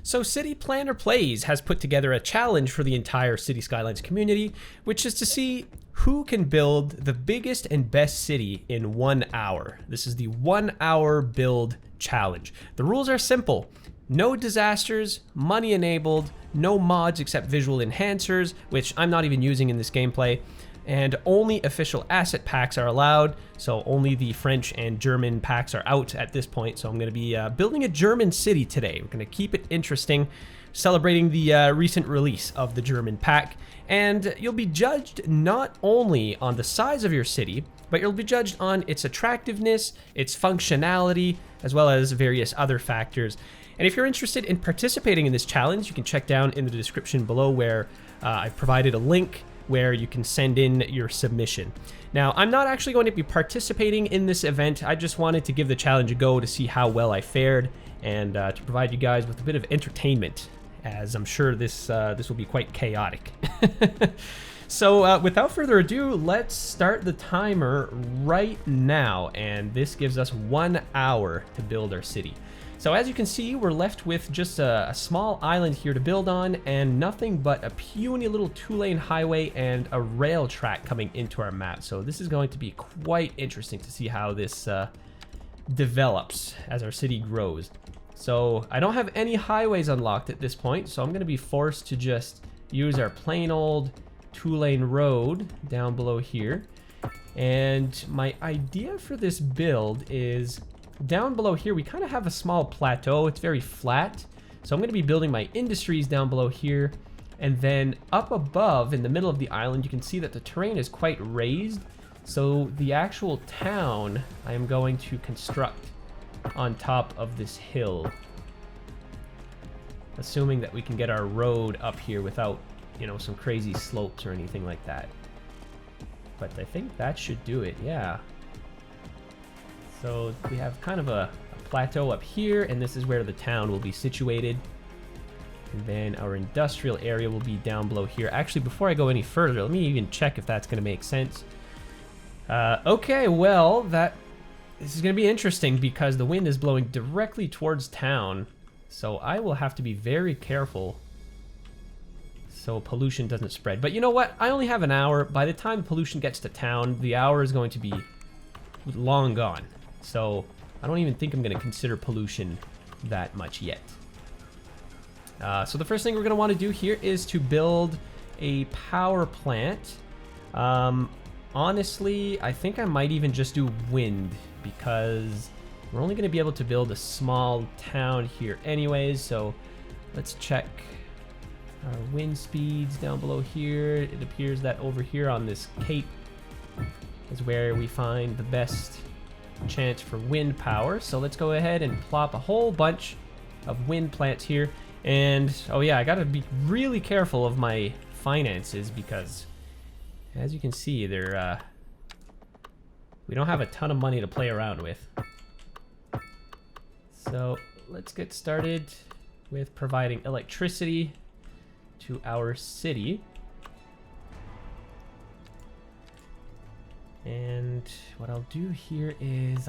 So City Planner Plays has put together a challenge for the entire City Skylines community, which is to see who can build the biggest and best city in 1 hour. This is the 1 hour build challenge. The rules are simple. No disasters, money enabled, no mods except visual enhancers, which I'm not even using in this gameplay, and only official asset packs are allowed, so only the French and German packs are out at this point. So I'm going to be building a German city today. We're going to keep it interesting, celebrating the recent release of the German pack, and you'll be judged not only on the size of your city, but you'll be judged on its attractiveness, its functionality, as well as various other factors. And if you're interested in participating in this challenge, you can check down in the description below where I've provided a link where you can send in your submission. Now, I'm not actually going to be participating in this event. I just wanted to give the challenge a go to see how well I fared and to provide you guys with a bit of entertainment, as I'm sure this will be quite chaotic. So without further ado, let's start the timer right now, and this gives us 1 hour to build our city. So as you can see, we're left with just a small island here to build on and nothing but a puny little 2-lane highway and a rail track coming into our map. So this is going to be quite interesting to see how this develops as our city grows. So I don't have any highways unlocked at this point, so I'm going to be forced to just use our plain old 2-lane road down below here. And my idea for this build is, down below here, we kind of have a small plateau. It's very flat. So I'm going to be building my industries down below here. And then up above in the middle of the island, you can see that the terrain is quite raised. So the actual town I am going to construct on top of this hill. Assuming that we can get our road up here without, you know, some crazy slopes or anything like that. But I think that should do it, yeah. So we have kind of a plateau up here, and this is where the town will be situated. And then our industrial area will be down below here. Actually, before I go any further, let me even check if that's going to make sense. Okay, well, this is going to be interesting because the wind is blowing directly towards town. So I will have to be very careful so pollution doesn't spread. But you know what? I only have an hour. By the time pollution gets to town, the hour is going to be long gone. So I don't even think I'm going to consider pollution that much yet. So the first thing we're going to want to do here is to build a power plant. Honestly, I think I might even just do wind because we're only going to be able to build a small town here anyways. So let's check our wind speeds down below here. It appears that over here on this cape is where we find the best chance for wind power. So let's go ahead and plop a whole bunch of wind plants here. And oh yeah, I gotta be really careful of my finances because as you can see, they're we don't have a ton of money to play around with. So let's get started with providing electricity to our city. And what I'll do here is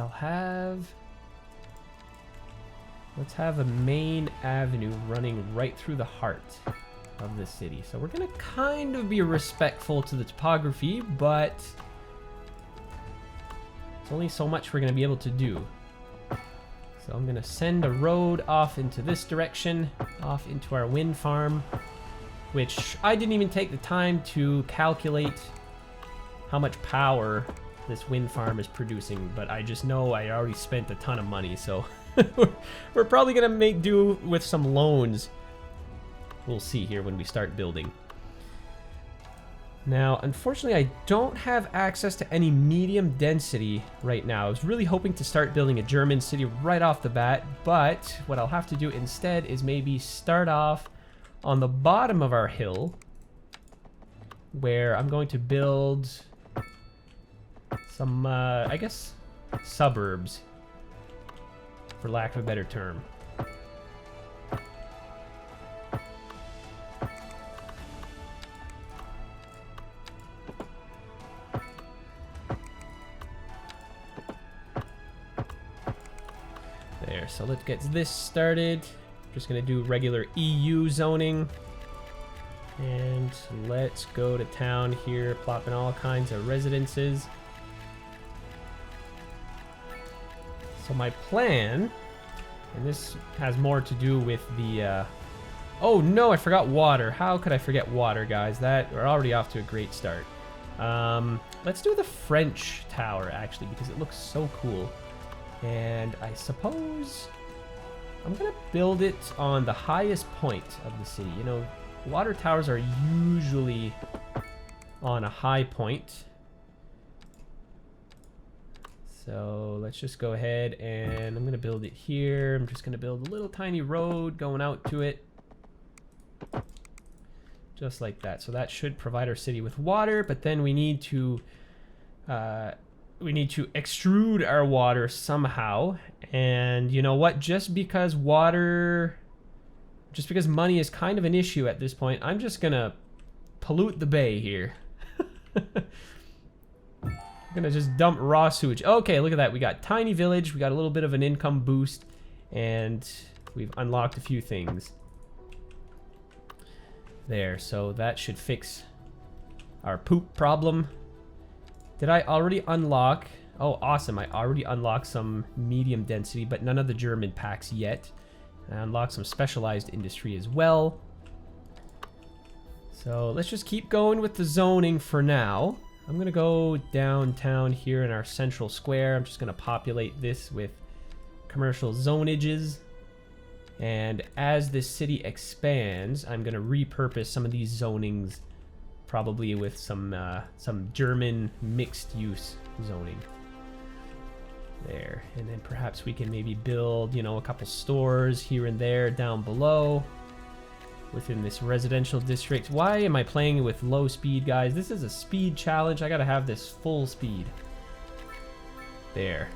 let's have a main avenue running right through the heart of the city. So we're gonna kind of be respectful to the topography, but it's only so much we're gonna be able to do. So I'm gonna send a road off into this direction, off into our wind farm, which I didn't even take the time to calculate how much power this wind farm is producing, but I just know I already spent a ton of money, so we're probably gonna make do with some loans. We'll see here when we start building. Now, unfortunately, I don't have access to any medium density right now. I was really hoping to start building a German city right off the bat, but what I'll have to do instead is maybe start off on the bottom of our hill, where I'm going to build some, I guess, suburbs, for lack of a better term. There, so let's get this started. Just gonna do regular EU zoning. And let's go to town here, plopping all kinds of residences. So my plan, and this has more to do with the, oh no, I forgot water. How could I forget water, guys? We're already off to a great start. Let's do the French tower, actually, because it looks so cool. And I suppose I'm gonna build it on the highest point of the city. You know, water towers are usually on a high point. So let's just go ahead and I'm gonna build it here. I'm just gonna build a little tiny road going out to it. Just like that. So that should provide our city with water, but then we need to extrude our water somehow. And you know what? Just because money is kind of an issue at this point, I'm just gonna pollute the bay here. I'm gonna just dump raw sewage. Okay, look at that. We got tiny village. We got a little bit of an income boost, and we've unlocked a few things. There, so that should fix our poop problem. Did I already unlock? Oh, awesome. I already unlocked some medium density, but none of the German packs yet. I unlocked some specialized industry as well. So let's just keep going with the zoning for now. I'm going to go downtown here in our central square. I'm just going to populate this with commercial zonages. And as this city expands, I'm going to repurpose some of these zonings, probably with some German mixed use zoning. There. And then perhaps we can maybe build, you know, a couple stores here and there down below within this residential district. Why am I playing with low speed, guys? This is a speed challenge. I got to have this full speed. There.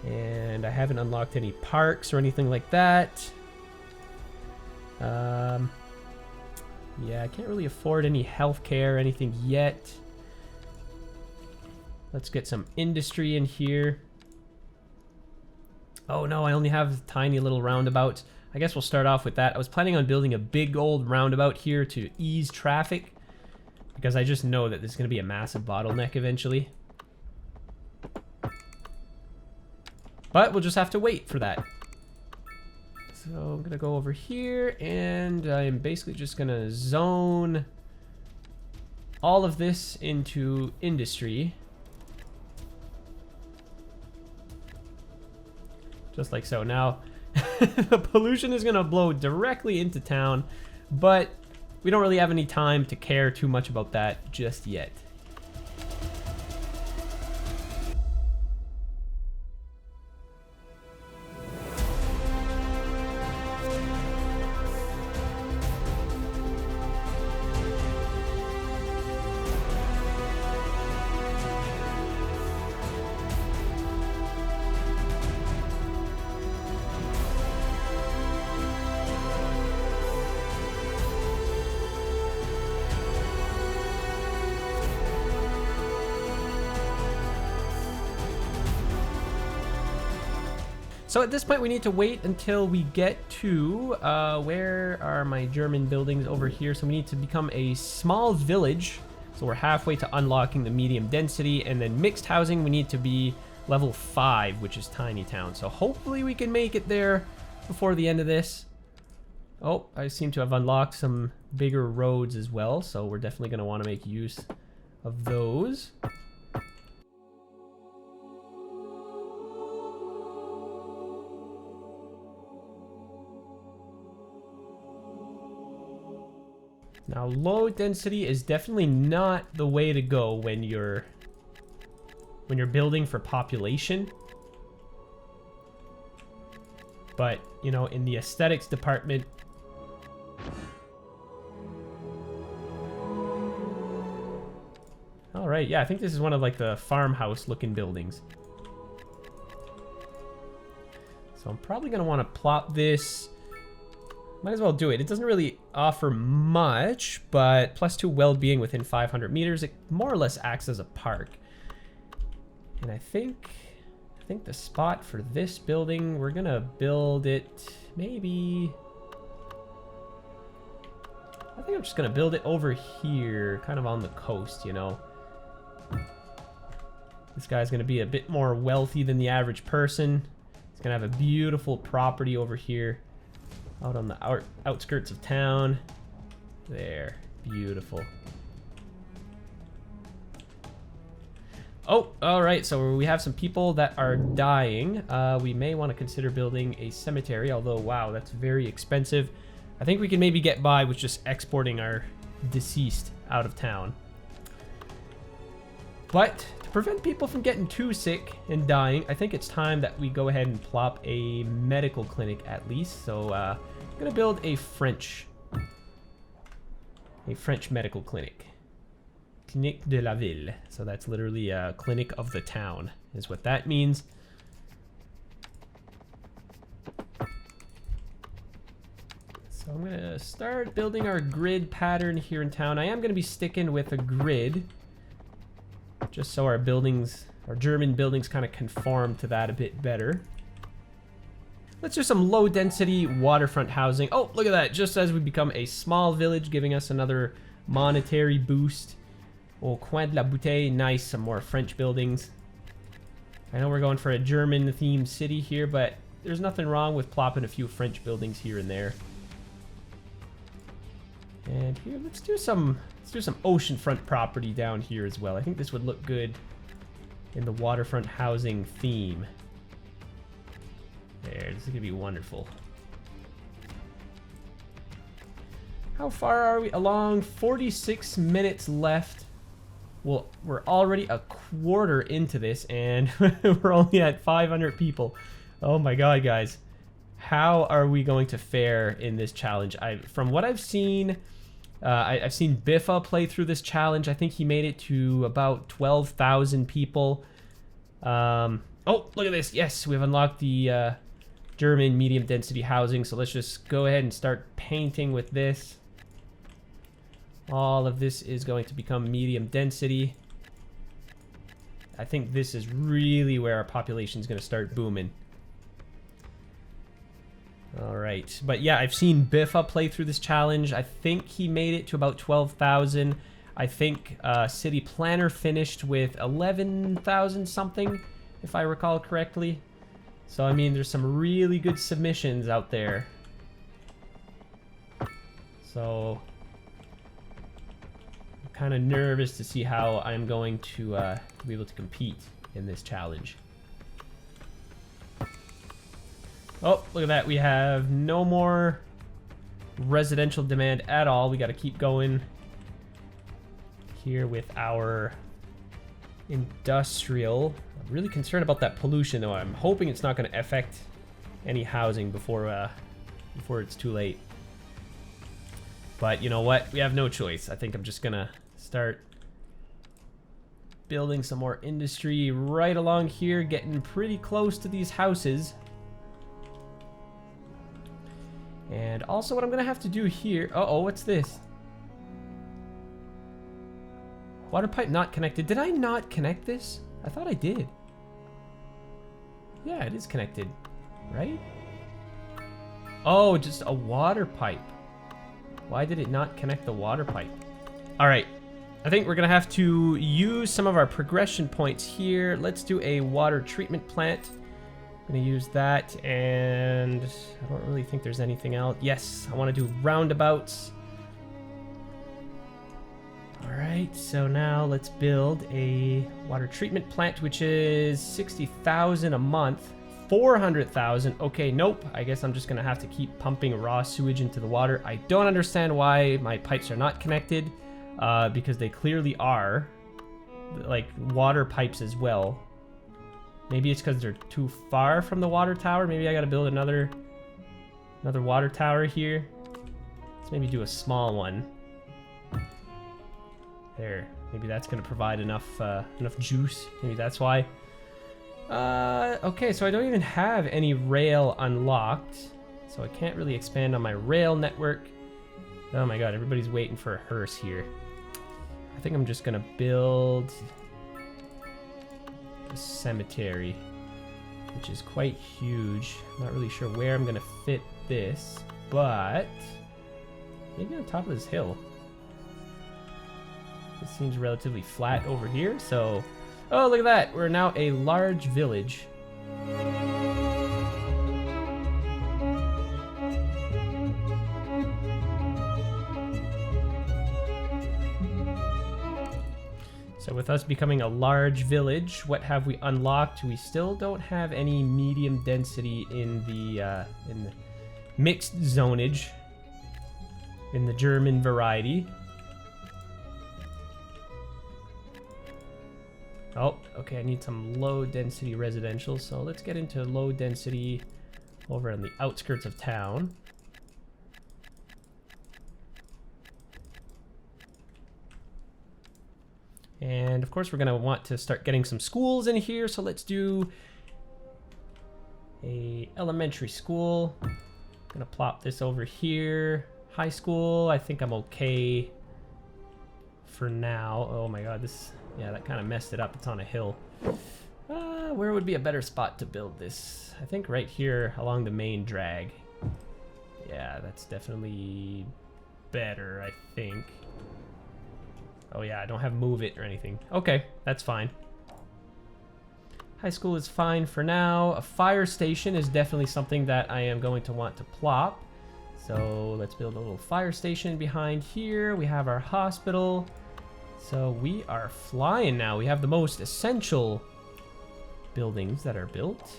And I haven't unlocked any parks or anything like that. Yeah, I can't really afford any healthcare or anything yet. Let's get some industry in here. Oh no, I only have tiny little roundabouts. I guess we'll start off with that. I was planning on building a big old roundabout here to ease traffic, because I just know that there's going to be a massive bottleneck eventually. But we'll just have to wait for that. So I'm going to go over here, and I'm basically just going to zone all of this into industry. Just like so. Now, the pollution is going to blow directly into town, but we don't really have any time to care too much about that just yet. So at this point, we need to wait until we get to, where are my German buildings? Over here. So we need to become a small village. So we're halfway to unlocking the medium density. And then mixed housing, we need to be level 5, which is tiny town. So hopefully we can make it there before the end of this. Oh, I seem to have unlocked some bigger roads as well. So we're definitely going to want to make use of those. Now, low density is definitely not the way to go when you're building for population. But, you know, in the aesthetics department, all right, yeah, I think this is one of like the farmhouse looking buildings. So I'm probably going to want to plop this. Might as well do it. It doesn't really offer much, but +2 well-being within 500 meters. It more or less acts as a park. And I think think the spot for this building, we're gonna build it maybe... I think I'm just gonna build it over here, kind of on the coast, you know. This guy's gonna be a bit more wealthy than the average person. He's gonna have a beautiful property over here, out on the outskirts of town. There, beautiful. Oh, all right, so we have some people that are dying. We may want to consider building a cemetery, although, wow, that's very expensive. I think we can maybe get by with just exporting our deceased out of town. But to prevent people from getting too sick and dying, I think it's time that we go ahead and plop a medical clinic at least. So I'm gonna build a French medical clinic. Clinique de la ville. So that's literally a clinic of the town, is what that means. So I'm gonna start building our grid pattern here in town. I am gonna be sticking with a grid, just so our buildings, our German buildings, kind of conform to that a bit better. Let's do some low density waterfront housing. Oh, look at that, just as we become a small village, giving us another monetary boost. Au coin de la bouteille, nice, some more French buildings. I know we're going for a German themed city here, but there's nothing wrong with plopping a few French buildings here and there. And here, let's do some oceanfront property down here as well. I think this would look good in the waterfront housing theme. There, this is gonna be wonderful. How far are we along? 46 minutes left. Well, we're already a quarter into this, and we're only at 500 people. Oh my god, guys. How are we going to fare in this challenge? From what I've seen, I've seen Biffa play through this challenge. I think he made it to about 12,000 people. Oh, look at this. Yes, we've unlocked the German medium density housing. So let's just go ahead and start painting with this. All of this is going to become medium density. I think this is really where our population is going to start booming. All right, but yeah, I've seen Biffa play through this challenge. I think he made it to about 12,000. I think City Planner finished with 11,000 something, if I recall correctly. So I mean, there's some really good submissions out there. So I'm kind of nervous to see how I'm going to be able to compete in this challenge. Oh, look at that. We have no more residential demand at all. We got to keep going here with our industrial. I'm really concerned about that pollution, though. I'm hoping it's not going to affect any housing before it's too late. But you know what? We have no choice. I think I'm just going to start building some more industry right along here, getting pretty close to these houses. And also what I'm gonna have to do here, uh-oh, what's this? Water pipe not connected. Did I not connect this? I thought I did. Yeah, it is connected, right? Oh, just a water pipe. Why did it not connect the water pipe? All right, I think we're gonna have to use some of our progression points here. Let's do a water treatment plant. I'm gonna use that, and I don't really think there's anything else. Yes, I want to do roundabouts. All right, so now let's build a water treatment plant, which is 60,000 a month. 400,000. Okay, nope. I guess I'm just gonna have to keep pumping raw sewage into the water. I don't understand why my pipes are not connected, because they clearly are, like water pipes as well. Maybe it's because they're too far from the water tower. Maybe I gotta build another water tower here. Let's maybe do a small one. There. Maybe that's gonna provide enough juice. Maybe that's why. Okay, so I don't even have any rail unlocked, so I can't really expand on my rail network. Oh my god, everybody's waiting for a hearse here. I think I'm just gonna build a cemetery. which is quite huge. I'm not really sure where I'm gonna fit this, but maybe on top of this hill. This seems relatively flat over here, so... Oh, look at that! We're now a large village. So with us becoming a large village, what have we unlocked? We still don't have any medium density in the mixed zonage, in the German variety. Oh, okay, I need some low density residential, so let's get into low density over on the outskirts of town. And of course we're gonna want to start getting some schools in here, so let's do a elementary school. Gonna plop this over here. High school, I think I'm okay for now. Oh my god, this, yeah, that kind of messed it up. It's on a hill. Where would be a better spot to build this? I think right here along the main drag. Yeah, that's definitely better, I think. Oh yeah, I don't have move it or anything. Okay, that's fine. High school is fine for now. A fire station is definitely something that I am going to want to plop. So let's build a little fire station behind here. We have our hospital. So we are flying now. We have the most essential buildings that are built.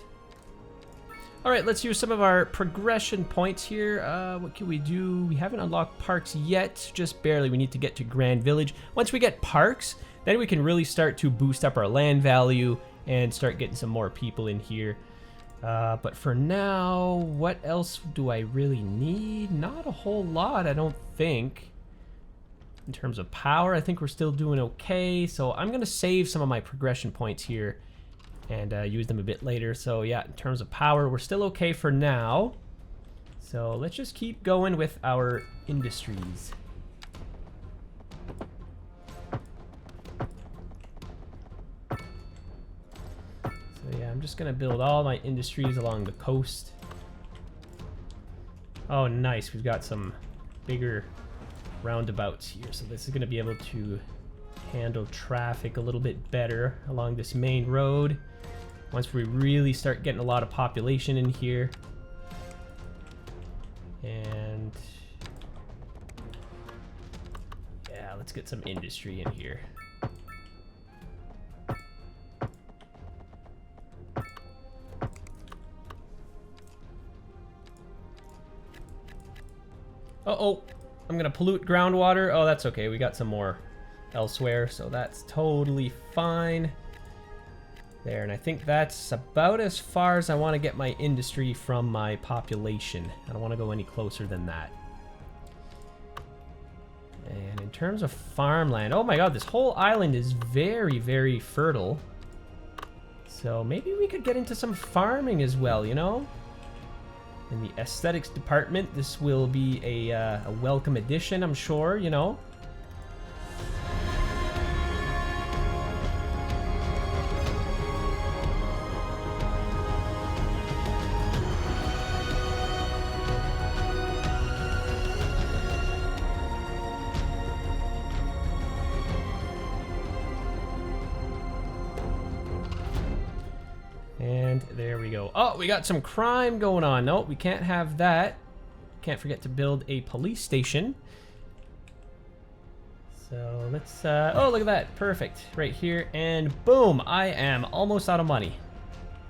All right, let's use some of our progression points here. What can we do? We haven't unlocked parks yet, just barely. We need to get to Grand Village. Once we get parks, then we can really start to boost up our land value and start getting some more people in here. But for now, what else do I really need? Not a whole lot, I don't think. In terms of power, I think we're still doing okay. So I'm gonna save some of my progression points here and use them a bit later. So yeah, in terms of power, we're still okay for now. So let's just keep going with our industries. So yeah, I'm just gonna build all my industries along the coast. Oh nice, we've got some bigger roundabouts here. So this is gonna be able to handle traffic a little bit better along this main road. Once we really start getting a lot of population in here. And yeah, let's get some industry in here. Uh-oh, I'm gonna pollute groundwater. Oh, that's okay, we got some more elsewhere, so that's totally fine. There, and I think that's about as far as I want to get my industry from my population. I don't want to go any closer than that. And in terms of farmland, oh my god, this whole island is very, very fertile. So maybe we could get into some farming as well, you know? In the aesthetics department, this will be a welcome addition, I'm sure, you know? And there we go. Oh, we got some crime going on. No, we can't have that. Can't forget to build a police station. So let's, oh, look at that. Perfect. Right here. And boom, I am almost out of money.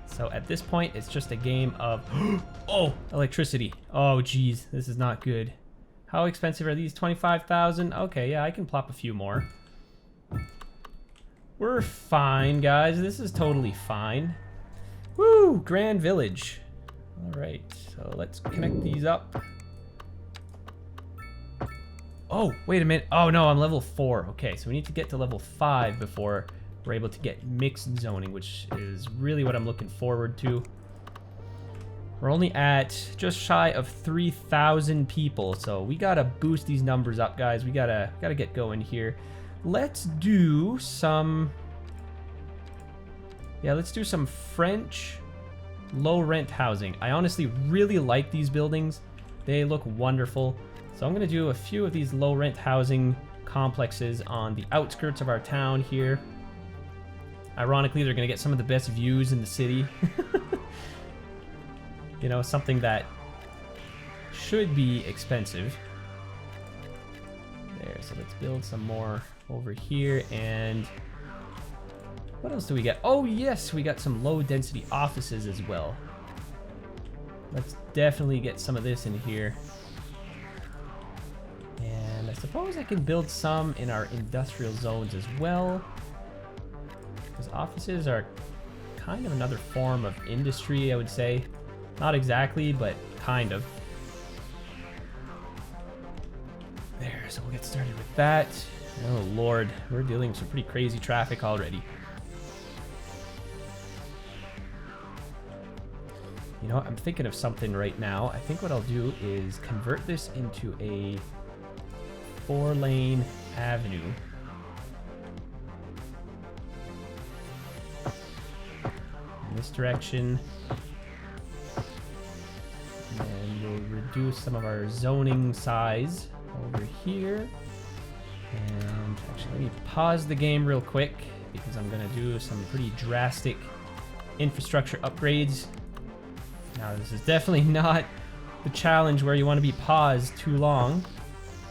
So at this point, it's just a game of, oh, electricity. Oh, geez, this is not good. How expensive are these? 25,000? Okay, yeah, I can plop a few more. We're fine, guys. This is totally fine. Woo! Grand Village. Alright, so let's connect these up. Oh, wait a minute. Oh no, I'm level 4. Okay, so we need to get to level 5 before we're able to get mixed zoning, which is really what I'm looking forward to. We're only at just shy of 3,000 people, so we gotta boost these numbers up, guys. We gotta get going here. Let's do some... Yeah, let's do some French low rent housing. I honestly really like these buildings. They look wonderful. So I'm going to do a few of these low rent housing complexes on the outskirts of our town here. Ironically, they're going to get some of the best views in the city. You know, something that should be expensive. There, so let's build some more over here. And what else do we get? Oh yes, we got some low density offices as well. Let's definitely get some of this in here. And I suppose I can build some in our industrial zones as well. Because offices are kind of another form of industry, I would say. Not exactly, but kind of. There, so we'll get started with that. Oh lord, we're dealing with some pretty crazy traffic already. You know what, I'm thinking of something right now. I think what I'll do is convert this into a 4-lane avenue. In this direction. And we'll reduce some of our zoning size over here. And actually, let me pause the game real quick because I'm going to do some pretty drastic infrastructure upgrades. Now, this is definitely not the challenge where you want to be paused too long.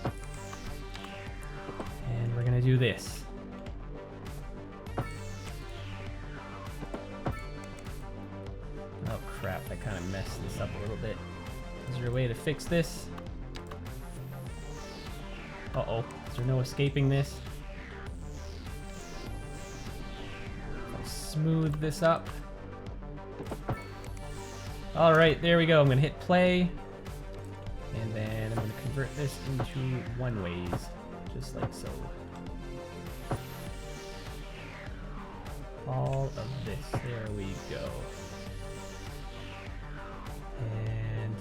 And we're going to do this. Oh crap, I kind of messed this up a little bit. Is there a way to fix this? Uh-oh, is there no escaping this? I'll smooth this up. All right, there we go. I'm gonna hit play. And then I'm gonna convert this into one-ways, just like so. All of this, there we go. And,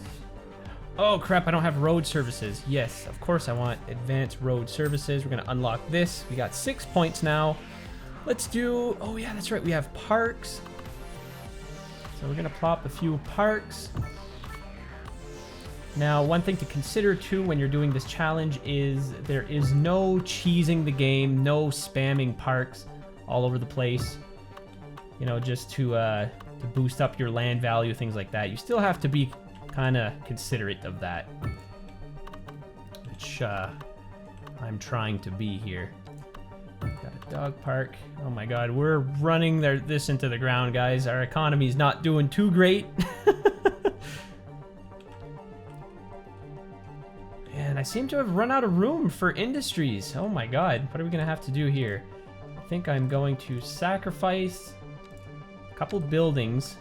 oh crap, I don't have road services. Yes, of course I want advanced road services. We're gonna unlock this. We got 6 points now. Let's do, oh yeah, that's right, we have parks. So we're gonna plop a few parks. Now, one thing to consider too when you're doing this challenge is there is no cheesing the game, no spamming parks all over the place. You know, just to boost up your land value, things like that. You still have to be kind of considerate of that, which I'm trying to be here. Got a dog park. Oh my god, we're running this into the ground, guys. Our economy's not doing too great. And I seem to have run out of room for industries. Oh my god, what are we gonna have to do here? I think I'm going to sacrifice a couple buildings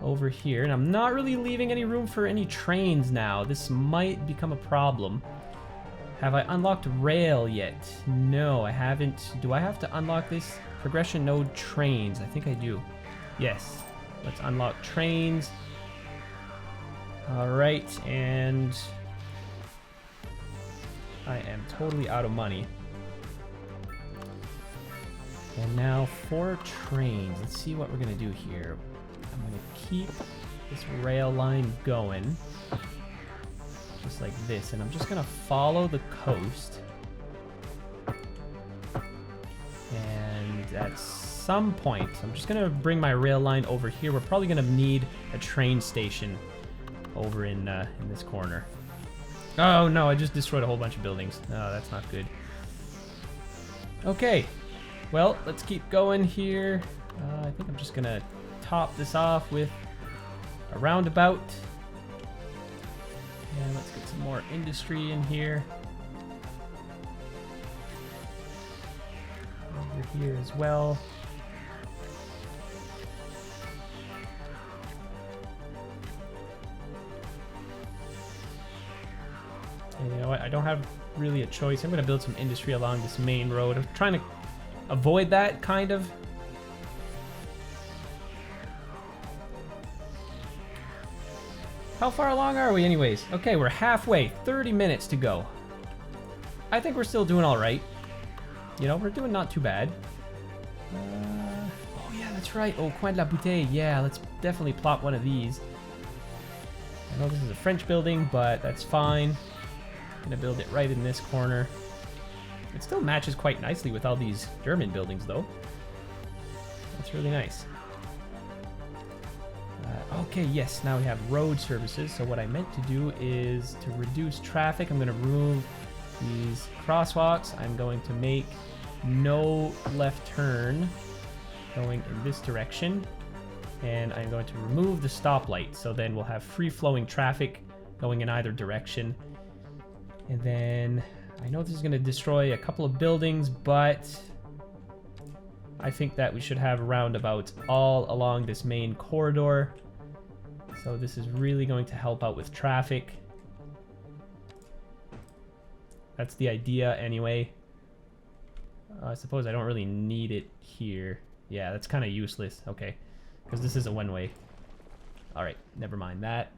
over here. And I'm not really leaving any room for any trains now. This might become a problem. Have I unlocked rail yet? No, I haven't. Do I have to unlock this? Progression node trains. I think I do. Yes. Let's unlock trains. All right, and I am totally out of money. And now for trains. Let's see what we're gonna do here. I'm gonna keep this rail line going. Just like this, and I'm just gonna follow the coast. And at some point, I'm just gonna bring my rail line over here. We're probably gonna need a train station over in this corner. Oh no, I just destroyed a whole bunch of buildings. Oh, that's not good. Okay, well, let's keep going here. I think I'm just gonna top this off with a roundabout. And let's get some more industry in here. Over here as well. And you know what? I don't have really a choice. I'm going to build some industry along this main road. I'm trying to avoid that, kind of. How far along are we anyways? Okay, we're halfway. 30 minutes to go. I think we're still doing all right. You know, we're doing not too bad. Oh yeah, that's that's right. Oh, Coin de la Bouteille. Yeah, let's definitely plop one of these. I know this is a French building, but that's fine. Gonna build it right in this corner. It still matches quite nicely with all these German buildings, though. That's really nice. Okay, yes, now we have road services. So what I meant to do is to reduce traffic. I'm going to remove these crosswalks. I'm going to make no left turn going in this direction. And I'm going to remove the stoplight. So then we'll have free-flowing traffic going in either direction. And then I know this is going to destroy a couple of buildings, but I think that we should have roundabouts all along this main corridor. So this is really going to help out with traffic. That's the idea anyway. I suppose I don't really need it here. Yeah, that's kind of useless. Okay, because this is a one-way. All right, never mind that.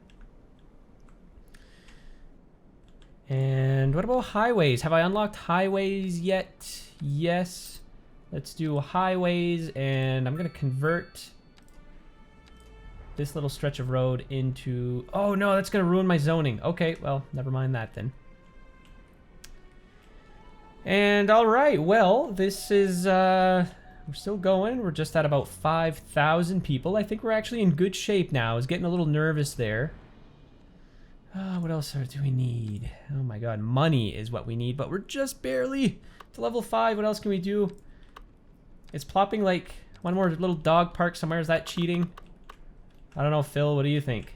And what about highways? Have I unlocked highways yet? Yes. Let's do highways, and I'm going to convert this little stretch of road into... Oh, no, that's going to ruin my zoning. Okay, well, never mind that then. And all right, well, this is... we're still going. We're just at about 5,000 people. I think we're actually in good shape now. I was getting a little nervous there. What else do we need? Oh my god, money is what we need, but we're just barely to level 5. What else can we do? It's plopping like one more little dog park somewhere. Is that cheating? I don't know, Phil. What do you think?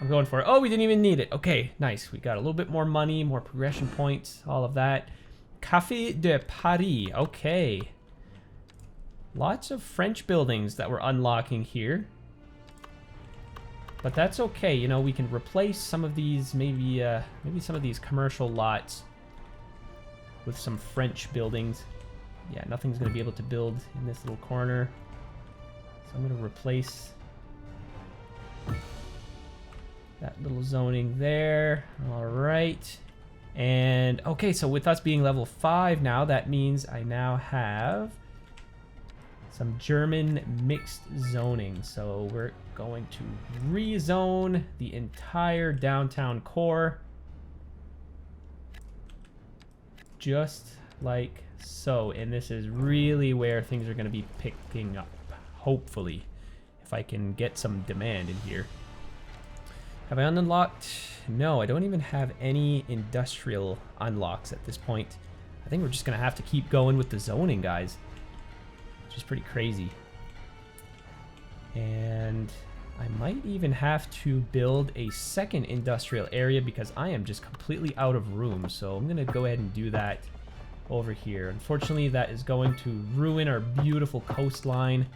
I'm going for it. Oh, we didn't even need it. Okay, nice. We got a little bit more money, more progression points, all of that. Café de Paris. Okay. Lots of French buildings that we're unlocking here. But that's okay. You know, we can replace some of these, maybe some of these commercial lots with some French buildings. Yeah, nothing's going to be able to build in this little corner. So I'm going to replace that little zoning there. All right. And, okay, so with us being level 5 now, that means I now have some German mixed zoning. So we're going to rezone the entire downtown core. Just like so. And this is really where things are going to be picking up, hopefully, if I can get some demand in here. Have I unlocked? No, I don't even have any industrial unlocks at this point. I think we're just going to have to keep going with the zoning, guys. Which is pretty crazy. And I might even have to build a second industrial area because I am just completely out of room. So I'm going to go ahead and do that over here. Unfortunately, that is going to ruin our beautiful coastline.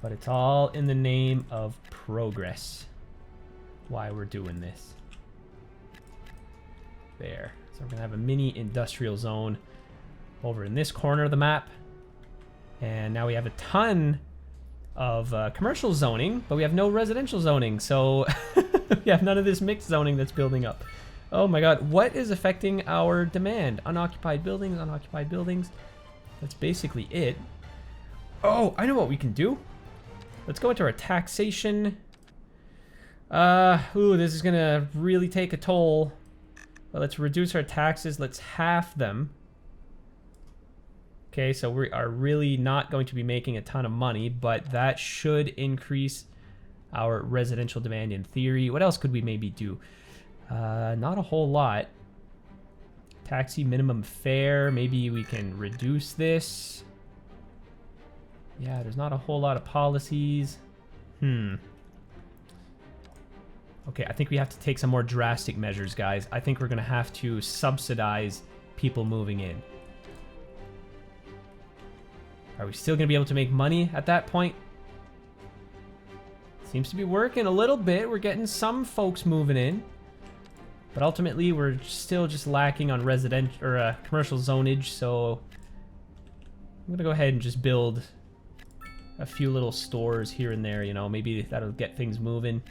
But it's all in the name of progress. Why we're doing this. There. So we're going to have a mini industrial zone over in this corner of the map. And now we have a ton of commercial zoning, but we have no residential zoning. So we have none of this mixed zoning that's building up. Oh my god, what is affecting our demand? Unoccupied buildings, unoccupied buildings. That's basically it. Oh, I know what we can do. Let's go into our taxation. Ooh, this is gonna really take a toll. But let's reduce our taxes. Let's half them. Okay, so we are really not going to be making a ton of money, but that should increase our residential demand in theory. What else could we maybe do? Not a whole lot. Taxi minimum fare. Maybe we can reduce this. Yeah, there's not a whole lot of policies. Okay, I think we have to take some more drastic measures, guys. I think we're going to have to subsidize people moving in. Are we still going to be able to make money at that point? Seems to be working a little bit. We're getting some folks moving in. But ultimately, we're still just lacking on residential or commercial zonage. So I'm going to go ahead and just build a few little stores here and there. You know, maybe that'll get things moving.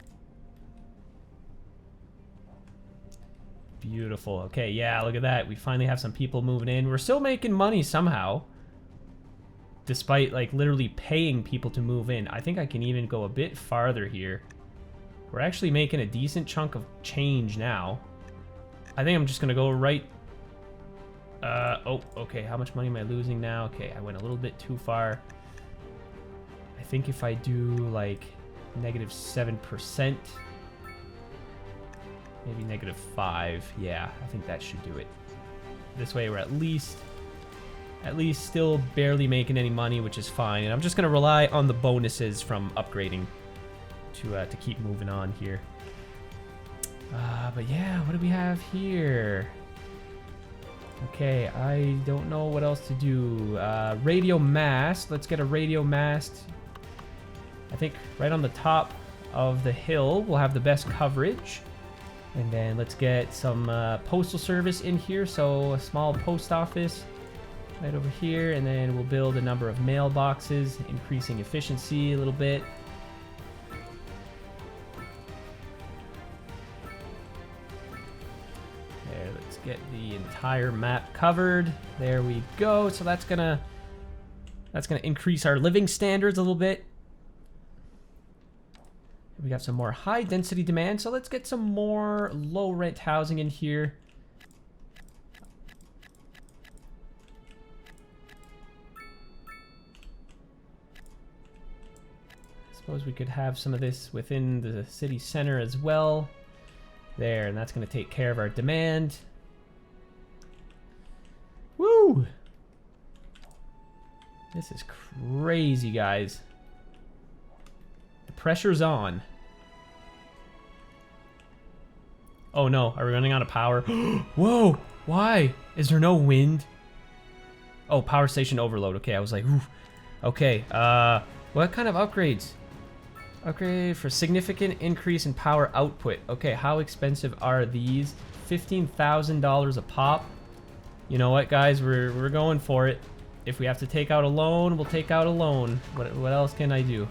Beautiful. Okay, yeah, look at that. We finally have some people moving in. We're still making money somehow. despite like literally paying people to move in. I think I can even go a bit farther here. We're actually making a decent chunk of change now. I think I'm just gonna go right. Oh, okay. How much money am I losing now? Okay, I went a little bit too far. I think if I do like -7%, maybe -5. Yeah, I think that should do it. This way we're at least still barely making any money, which is fine. And I'm just gonna rely on the bonuses from upgrading to keep moving on here. But yeah, what do we have here? Okay, I don't know what else to do. Radio mast. Let's get a radio mast. I think right on the top of the hill we'll have the best coverage. And then let's get some postal service in here. So a small post office right over here. And then we'll build a number of mailboxes, increasing efficiency a little bit. Get the entire map covered. There we go. So that's gonna increase our living standards a little bit. We got some more high density demand, so let's get some more low rent housing in here. I suppose we could have some of this within the city center as well. There, and that's gonna take care of our demand. Woo! This is crazy, guys. The pressure's on. Oh no, are we running out of power? Whoa! Why? Is there no wind? Oh, power station overload. Okay, I was like, oof. Okay, what kind of upgrades? Upgrade for significant increase in power output. Okay, how expensive are these? $15,000 a pop. You know what, guys? We're going for it. If we have to take out a loan, we'll take out a loan. What else can I do?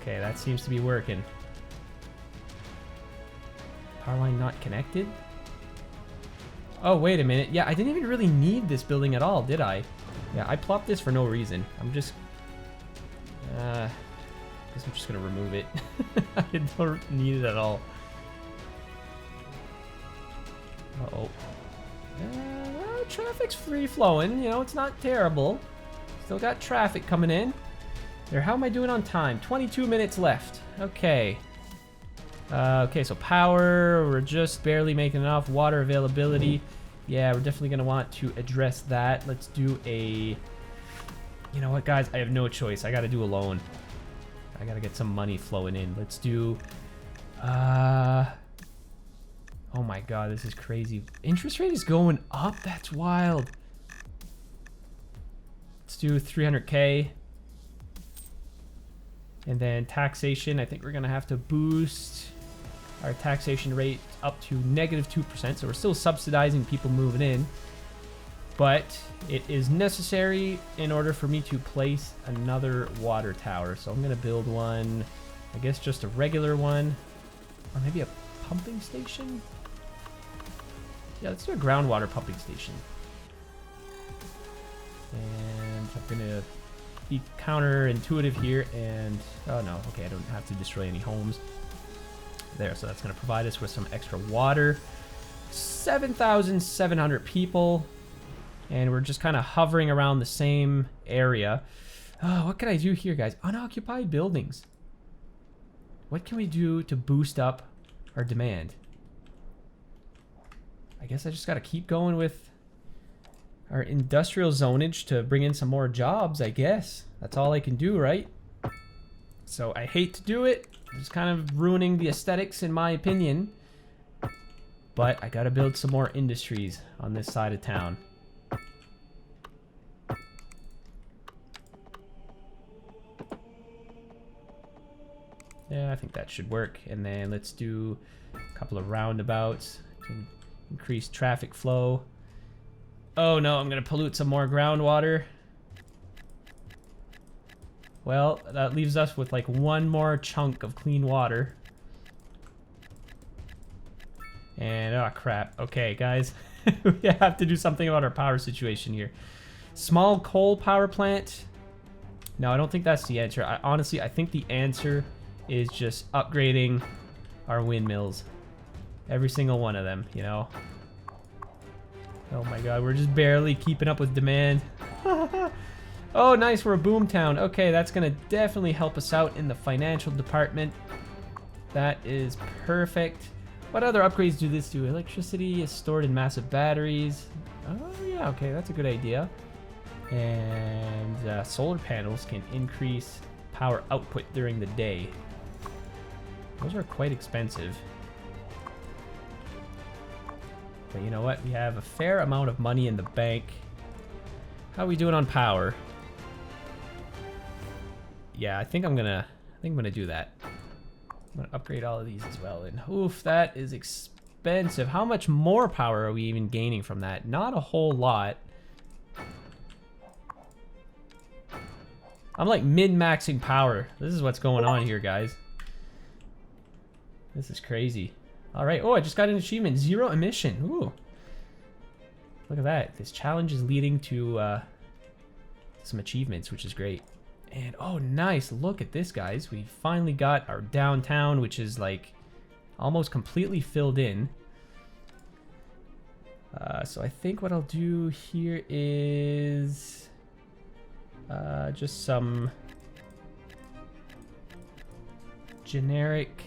Okay, that seems to be working. Power line not connected? Oh, wait a minute. Yeah, I didn't even really need this building at all, did I? Yeah, I plopped this for no reason. I'm just... I guess I'm just gonna remove it. I don't need it at all. Uh-oh. Traffic's free flowing, you know, it's not terrible. Still got traffic coming in. There, how am I doing on time? 22 minutes left. Okay. Okay, so power, we're just barely making enough. Water availability. Yeah, we're definitely going to want to address that. Let's do a... You know what, guys? I have no choice. I got to do a loan. I got to get some money flowing in. Let's do... Oh my god, this is crazy. Interest rate is going up? That's wild. Let's do 300K. And then taxation, I think we're gonna have to boost our taxation rate up to -2%. So we're still subsidizing people moving in. But it is necessary in order for me to place another water tower. So I'm gonna build one, I guess just a regular one. Or maybe a pumping station? Yeah, let's do a groundwater pumping station. And I'm gonna be counterintuitive here and... Oh no, okay, I don't have to destroy any homes. There, so that's gonna provide us with some extra water. 7,700 people. And we're just kind of hovering around the same area. Oh, what can I do here, guys? Unoccupied buildings. What can we do to boost up our demand? I guess I just got to keep going with our industrial zonage to bring in some more jobs, I guess. That's all I can do, right? So I hate to do it. It's kind of ruining the aesthetics, in my opinion. But I got to build some more industries on this side of town. Yeah, I think that should work. And then let's do a couple of roundabouts to increase traffic flow. Oh no, I'm gonna pollute some more groundwater. Well, that leaves us with like one more chunk of clean water. And oh crap. Okay, guys. We have to do something about our power situation here. Small coal power plant. No, I don't think that's the answer. Honestly, I think the answer is just upgrading our windmills. Every single one of them, you know. Oh my god, we're just barely keeping up with demand. Oh, nice, we're a boom town. Okay, that's gonna definitely help us out in the financial department. That is perfect. What other upgrades do this do? Electricity is stored in massive batteries. Oh yeah, okay, that's a good idea. And solar panels can increase power output during the day. Those are quite expensive. But you know what? We have a fair amount of money in the bank. How are we doing on power? Yeah, I think I'm gonna do that. I'm gonna upgrade all of these as well. And oof, that is expensive. How much more power are we even gaining from that? Not a whole lot. I'm like min-maxing power. This is what's going on here, guys. This is crazy. All right. Oh, I just got an achievement. 0 emission. Ooh. Look at that. This challenge is leading to some achievements, which is great. And oh, nice. Look at this, guys. We finally got our downtown, which is like almost completely filled in. So I think what I'll do here is just some generic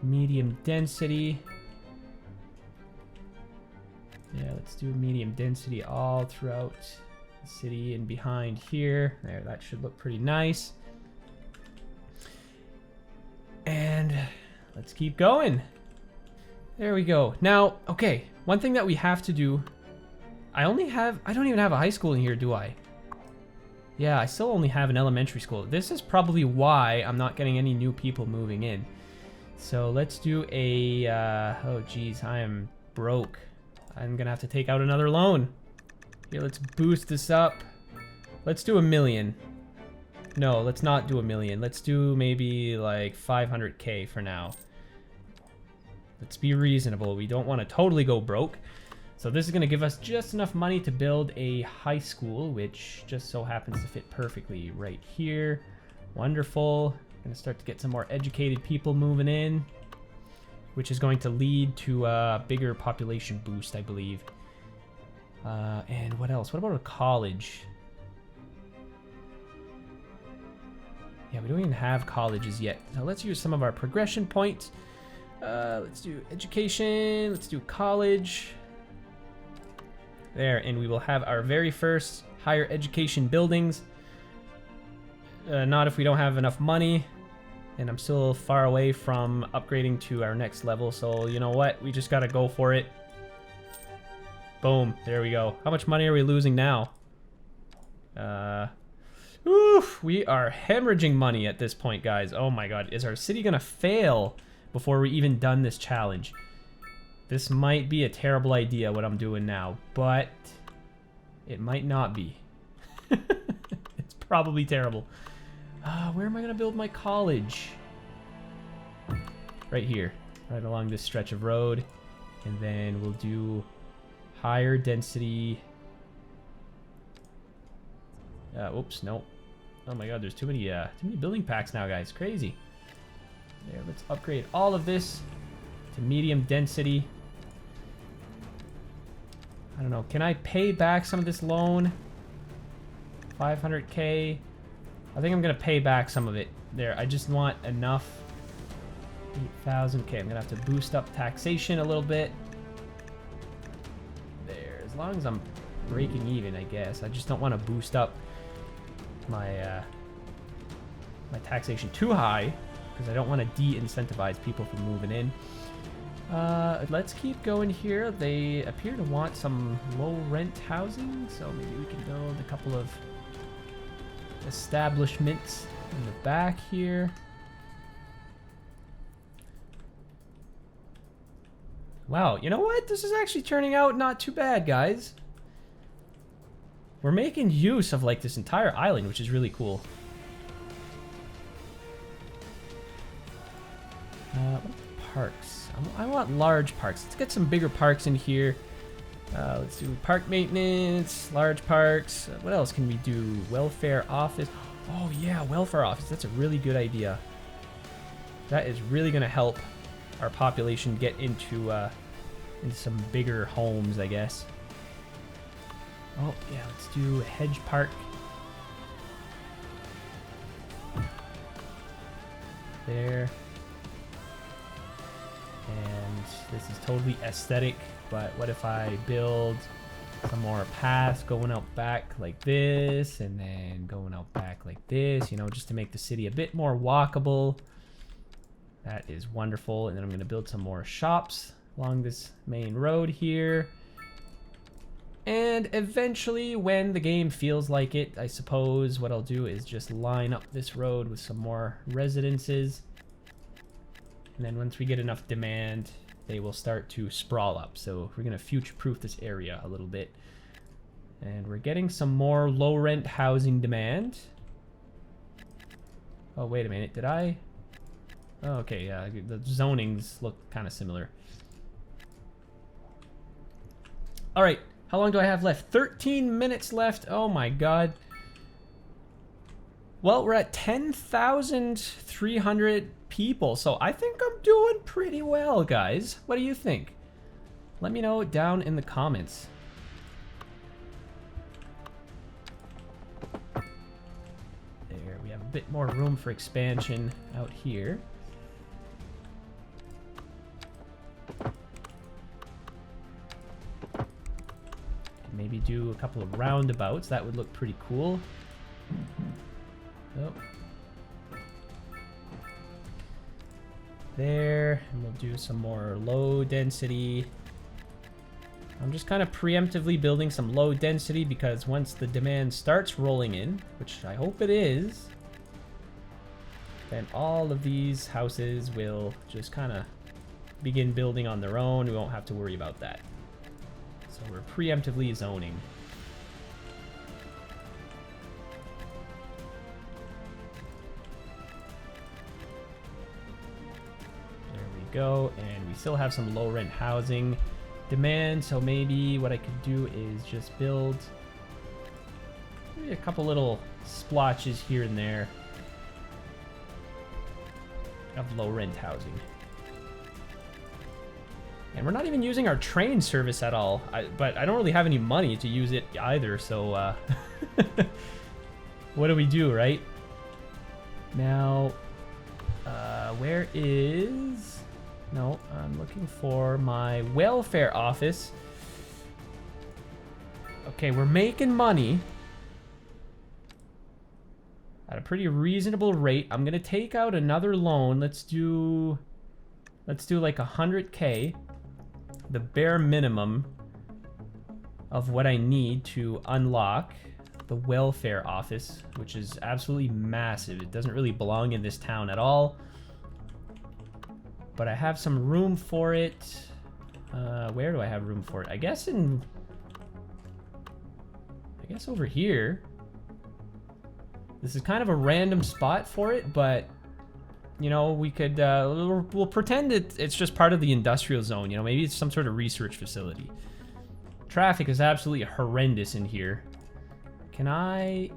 medium density. Yeah, let's do medium density all throughout the city and behind here. There, that should look pretty nice. And let's keep going. There we go. Now, okay, one thing that we have to do, I don't even have a high school in here, do I? Yeah, I still only have an elementary school. This is probably why I'm not getting any new people moving in. So let's do a, oh geez, I am broke. I'm gonna have to take out another loan. Here, let's boost this up. Let's do 1 million. No, let's not do 1 million. Let's do maybe like 500K for now. Let's be reasonable. We don't want to totally go broke. So this is gonna give us just enough money to build a high school, which just so happens to fit perfectly right here. Wonderful. Gonna start to get some more educated people moving in, which is going to lead to a bigger population boost, I believe. And what else? What about a college? Yeah, we don't even have colleges yet. Now let's use some of our progression points. Let's do education. Let's do college. There, and we will have our very first higher education buildings. Not if we don't have enough money. And I'm still far away from upgrading to our next level. So you know what? We just gotta go for it. Boom. There we go. How much money are we losing now? Oof. We are hemorrhaging money at this point, guys. Oh my god. Is our city gonna fail before we even done this challenge? This might be a terrible idea, what I'm doing now. But it might not be. It's probably terrible. Where am I gonna build my college? Right here, right along this stretch of road, and then we'll do higher density. Oops, no. Oh my god, there's too many building packs now, guys. Crazy. There, let's upgrade all of this to medium density. I don't know. Can I pay back some of this loan? 500K. I think I'm gonna pay back some of it. There, I just want enough. 8,000. Okay, I'm gonna have to boost up taxation a little bit. There, as long as I'm breaking even, I guess. I just don't want to boost up my my taxation too high, because I don't want to de-incentivize people from moving in. Let's keep going here. They appear to want some low rent housing, so maybe we can build a couple of establishments in the back here. Wow, you know what? This is actually turning out not too bad, guys. We're making use of like this entire island, which is really cool. What parks? I want large parks. Let's get some bigger parks in here. Let's do park maintenance, large parks. What else can we do? Welfare office. Oh yeah, welfare office. That's a really good idea. That is really going to help our population get into some bigger homes, I guess. Oh yeah, let's do a hedge park. There. And this is totally aesthetic, but what if I build some more paths going out back like this, and then going out back like this, you know, just to make the city a bit more walkable. That is wonderful. And then I'm going to build some more shops along this main road here. And eventually, when the game feels like it, I suppose what I'll do is just line up this road with some more residences. And then once we get enough demand, they will start to sprawl up. So we're going to future-proof this area a little bit. And we're getting some more low-rent housing demand. Oh, wait a minute. Did I? Oh, okay, yeah. The zonings look kind of similar. All right. How long do I have left? 13 minutes left. Oh, my God. Well, we're at 10,300 people, so I think I'm doing pretty well, guys. What do you think? Let me know down in the comments. There, we have a bit more room for expansion out here. Maybe do a couple of roundabouts. That would look pretty cool. Oh. There, and we'll do some more low density. I'm just kind of preemptively building some low density because once the demand starts rolling in, which I hope it is, then all of these houses will just kind of begin building on their own. We won't have to worry about that. So we're preemptively zoning. Go, and we still have some low rent housing demand, so maybe what I could do is just build maybe a couple little splotches here and there of low rent housing. And we're not even using our train service at all, but I don't really have any money to use it either, so what do we do, right? Now, where is... No, I'm looking for my welfare office. Okay, we're making money at a pretty reasonable rate. I'm gonna take out another loan. Let's do like 100K, the bare minimum of what I need to unlock the welfare office, which is absolutely massive. It doesn't really belong in this town at all. But I have some room for it. Where do I have room for it? I guess over here. This is kind of a random spot for it, but you know, we could we'll pretend it's just part of the industrial zone. You know, maybe it's some sort of research facility. Traffic is absolutely horrendous in here. Can I?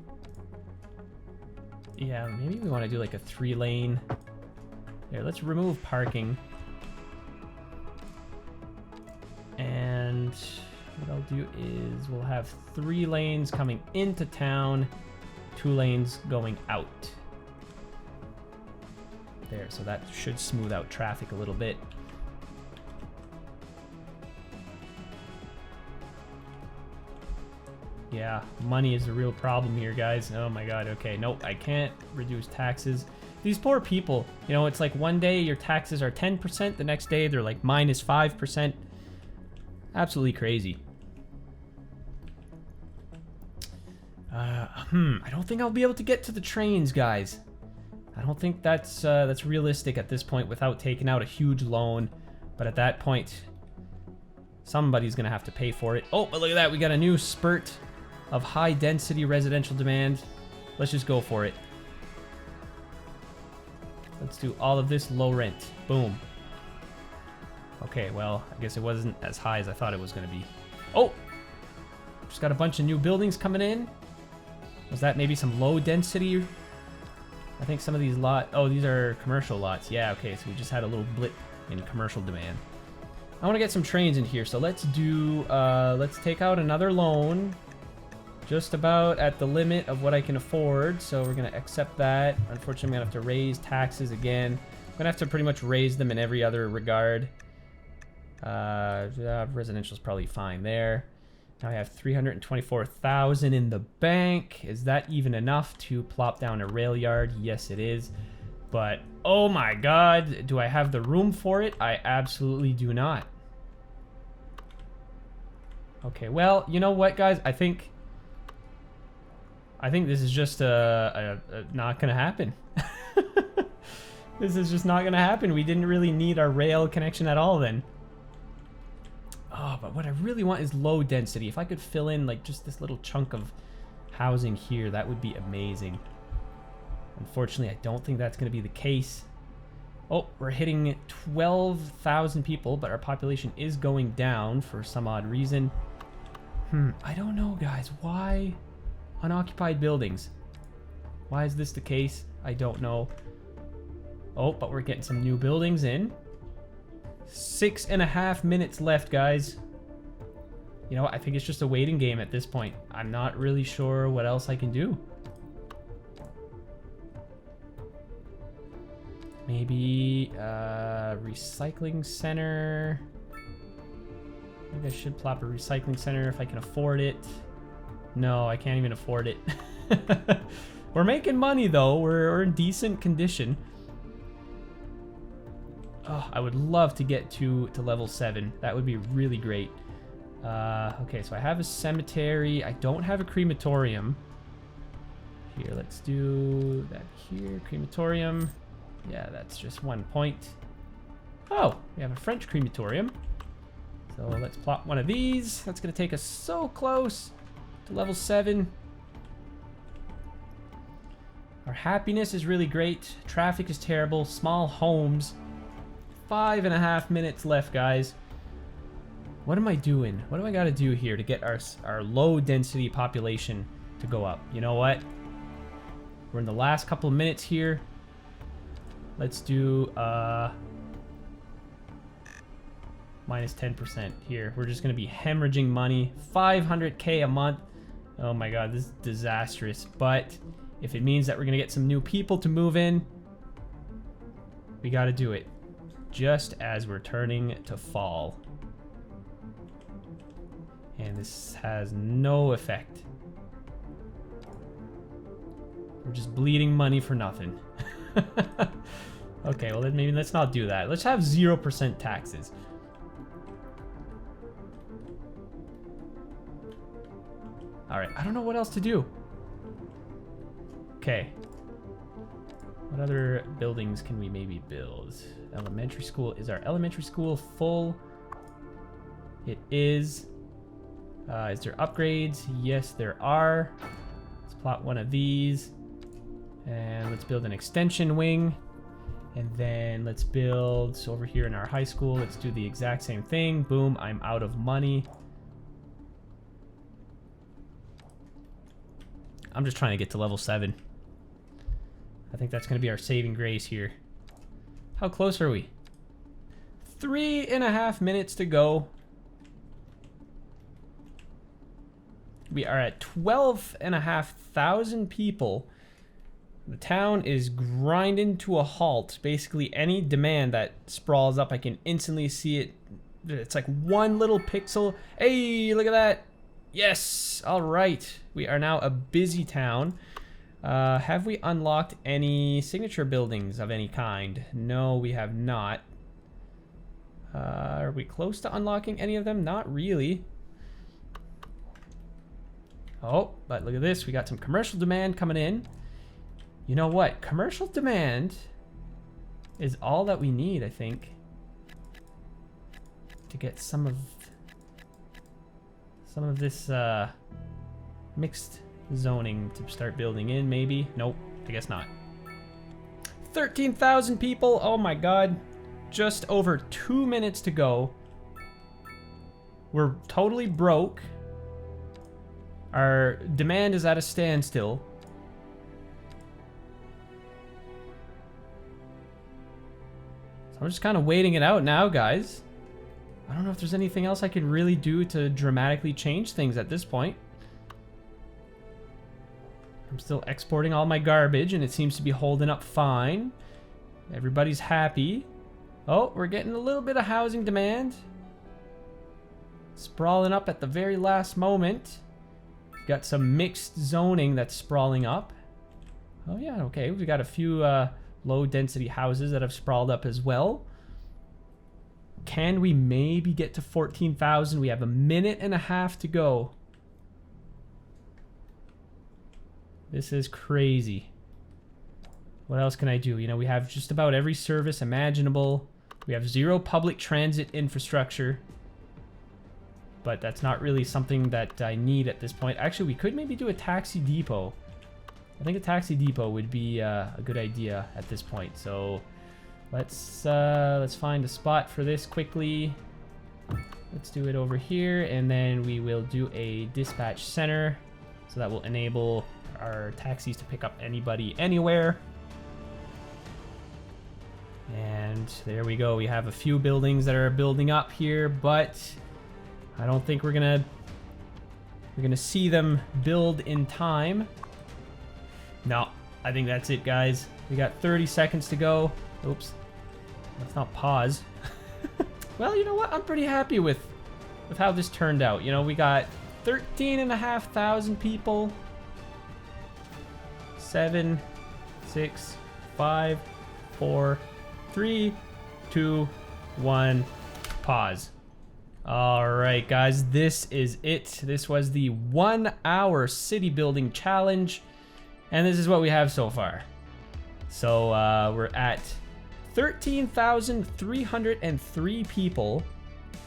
Yeah, maybe we want to do like a 3-lane. Here, let's remove parking. And what I'll do is we'll have 3 lanes coming into town, 2 lanes going out. There, so that should smooth out traffic a little bit. Yeah, money is the real problem here, guys. Oh my God, okay, nope, I can't reduce taxes. These poor people, you know, it's like one day your taxes are 10%, the next day they're like minus 5%. Absolutely crazy. I don't think I'll be able to get to the trains, guys. I don't think that's realistic at this point without taking out a huge loan. But at that point, somebody's gonna have to pay for it. Oh, but look at that, we got a new spurt of high density residential demand. Let's just go for it. Let's do all of this low rent. Boom. Okay, well, I guess it wasn't as high as I thought it was going to be. Oh! Just got a bunch of new buildings coming in. Was that maybe some low density? I think some of these oh, these are commercial lots. Yeah, okay, so we just had a little blip in commercial demand. I want to get some trains in here, so let's take out another loan. Just about at the limit of what I can afford, so we're going to accept that. Unfortunately, I'm going to have to raise taxes again. I'm going to have to pretty much raise them in every other regard. Residential's probably fine there. Now I have 324,000 in the bank. Is that even enough to plop down a rail yard? Yes, it is. But, oh my god, do I have the room for it? I absolutely do not. Okay, well, you know what, guys? I think this is just not gonna happen. This is just not gonna happen. We didn't really need our rail connection at all then. Oh, but what I really want is low density. If I could fill in like just this little chunk of housing here, that would be amazing. Unfortunately, I don't think that's going to be the case. Oh, we're hitting 12,000 people, but our population is going down for some odd reason. I don't know, guys. Why unoccupied buildings? Why is this the case? I don't know. Oh, but we're getting some new buildings in. 6.5 minutes left, guys. You know, I think it's just a waiting game at this point. I'm not really sure what else I can do. Maybe recycling center. Maybe I should plop a recycling center if I can afford it. No, I can't even afford it. We're making money though. We're in decent condition. Oh, I would love to get to level 7. That would be really great. Okay, so I have a cemetery. I don't have a crematorium. Here, let's do that here. Crematorium. Yeah, that's just 1 point. Oh, we have a French crematorium. So let's plot one of these. That's going to take us so close to level 7. Our happiness is really great. Traffic is terrible. Small homes. 5.5 minutes left, guys. What am I doing? What do I got to do here to get our low density population to go up? You know what? We're in the last couple of minutes here. Let's do minus 10% here. We're just going to be hemorrhaging money. 500k a month. Oh my god, this is disastrous. But if it means that we're going to get some new people to move in, we got to do it. Just as we're turning to fall. And this has no effect. We're just bleeding money for nothing. Okay, well then maybe let's not do that. Let's have 0% taxes. Alright, I don't know what else to do. Okay. What other buildings can we maybe build? Elementary school. Is our elementary school full? It is. Is there upgrades? Yes, there are. Let's plot one of these. And let's build an extension wing. And then let's build, so over here in our high school, let's do the exact same thing. Boom, I'm out of money. I'm just trying to get to level 7. I think that's going to be our saving grace here. How close are we? 3.5 minutes to go. We are at 12,500 people. The town is grinding to a halt. Basically, any demand that sprawls up, I can instantly see it. It's like one little pixel. Hey, look at that. Yes. All right. We are now a busy town. Have we unlocked any signature buildings of any kind? No, we have not. Are we close to unlocking any of them? Not really. Oh, but look at this. We got some commercial demand coming in. You know what? Commercial demand is all that we need, I think, to get some of this mixed zoning to start building in, maybe. Nope, I guess not. 13,000 people. Oh my god. just over 2 minutes to go. We're totally broke. Our demand is at a standstill. So I'm just kind of waiting it out now, guys. I don't know if there's anything else I could really do to dramatically change things at this point. I'm still exporting all my garbage, and it seems to be holding up fine. Everybody's happy. Oh, we're getting a little bit of housing demand. Sprawling up at the very last moment. Got some mixed zoning that's sprawling up. Oh yeah, okay. We got a few low density houses that have sprawled up as well. Can we maybe get to 14,000? We have a minute and a half to go. This is crazy. What else can I do? You know, we have just about every service imaginable. We have 0 public transit infrastructure. But that's not really something that I need at this point. Actually, we could maybe do a taxi depot. I think a taxi depot would be a good idea at this point. So let's find a spot for this quickly. Let's do it over here, and then we will do a dispatch center. So that will enable our taxis to pick up anybody anywhere. And there we go. We have a few buildings that are building up here, but I don't think we're gonna see them build in time. No, I think that's it, guys. We got 30 seconds to go. Oops, let's not pause. Well, you know what? I'm pretty happy with how this turned out. You know, we got 13,500 people. 7, 6, 5, 4, 3, 2, 1, pause. All right, guys, this is it. This was the 1 hour city building challenge, and this is what we have so far. So we're at 13,303 people.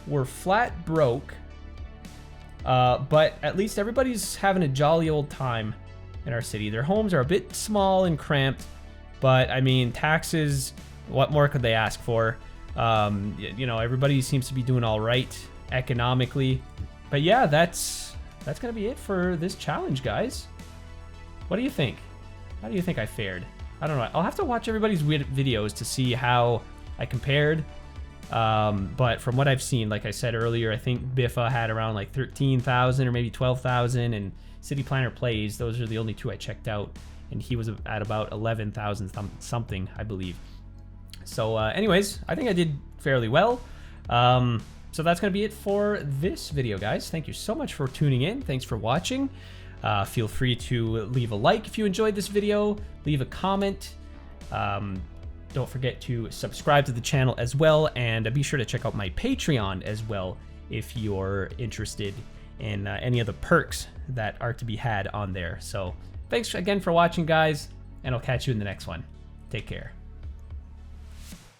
We're flat broke, but at least everybody's having a jolly old time in our city. Their homes are a bit small and cramped, but I mean, taxes, what more could they ask for? You know, everybody seems to be doing all right economically. But yeah, that's gonna be it for this challenge, guys. What do you think? How do you think I fared? I don't know. I'll have to watch everybody's videos to see how I compared. But from what I've seen, like I said earlier, I think Biffa had around like 13,000 or maybe 12,000, and City Planner Plays, those are the only two I checked out, and he was at about 11,000 something, I believe. So anyways, I think I did fairly well. So that's going to be it for this video, guys. Thank you so much for tuning in. Thanks for watching. Feel free to leave a like if you enjoyed this video. Leave a comment. Don't forget to subscribe to the channel as well, and be sure to check out my Patreon as well if you're interested in any of the perks that are to be had on there. So thanks again for watching, guys, and I'll catch you in the next one. Take care.